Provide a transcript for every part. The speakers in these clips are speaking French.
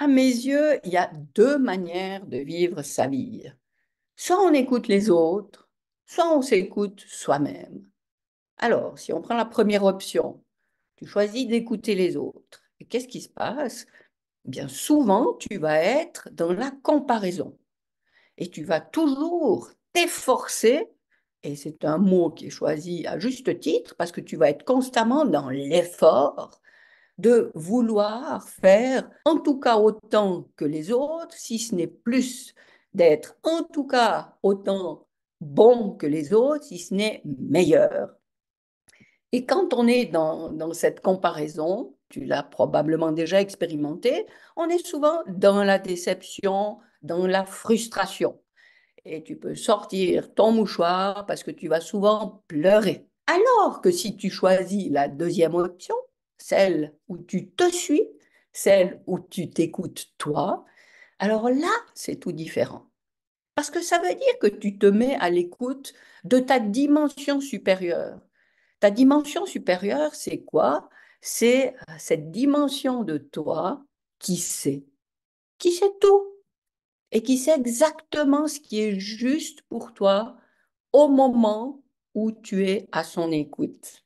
À mes yeux, il y a deux manières de vivre sa vie. Soit on écoute les autres, soit on s'écoute soi-même. Alors, si on prend la première option, tu choisis d'écouter les autres. Et qu'est-ce qui se passe? Bien souvent, tu vas être dans la comparaison et tu vas toujours t'efforcer, et c'est un mot qui est choisi à juste titre parce que tu vas être constamment dans l'effort de vouloir faire en tout cas autant que les autres, si ce n'est plus, d'être en tout cas autant bon que les autres, si ce n'est meilleur. Et quand on est dans cette comparaison, tu l'as probablement déjà expérimenté, on est souvent dans la déception, dans la frustration. Et tu peux sortir ton mouchoir parce que tu vas souvent pleurer. Alors que si tu choisis la deuxième option, celle où tu te suis, celle où tu t'écoutes toi, alors là, c'est tout différent. Parce que ça veut dire que tu te mets à l'écoute de ta dimension supérieure. Ta dimension supérieure, c'est quoi? C'est cette dimension de toi qui sait tout et qui sait exactement ce qui est juste pour toi au moment où tu es à son écoute.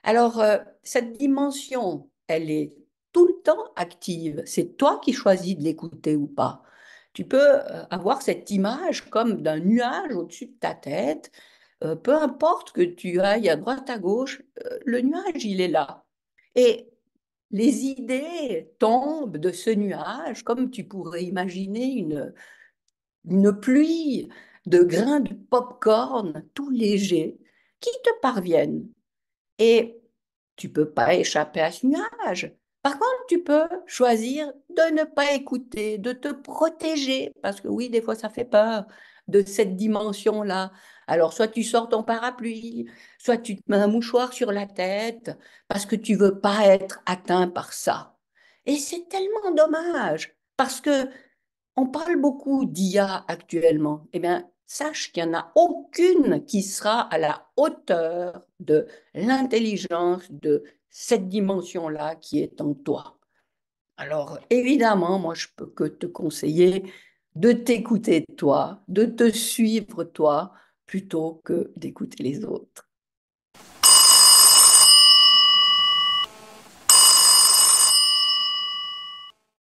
Alors, cette dimension, elle est tout le temps active. C'est toi qui choisis de l'écouter ou pas. Tu peux avoir cette image comme d'un nuage au-dessus de ta tête. Peu importe que tu ailles à droite, à gauche, le nuage, il est là. Et les idées tombent de ce nuage, comme tu pourrais imaginer une pluie de grains de pop-corn tout légers qui te parviennent. Et tu peux pas échapper à ce nuage. Par contre, tu peux choisir de ne pas écouter, de te protéger, parce que oui, des fois, ça fait peur de cette dimension-là. Alors, soit tu sors ton parapluie, soit tu te mets un mouchoir sur la tête, parce que tu veux pas être atteint par ça. Et c'est tellement dommage, parce que on parle beaucoup d'IA actuellement. Eh bien, sache qu'il n'y en a aucune qui sera à la hauteur de l'intelligence de cette dimension-là qui est en toi. Alors, évidemment, moi, je peux que te conseiller de t'écouter toi, de te suivre toi, plutôt que d'écouter les autres.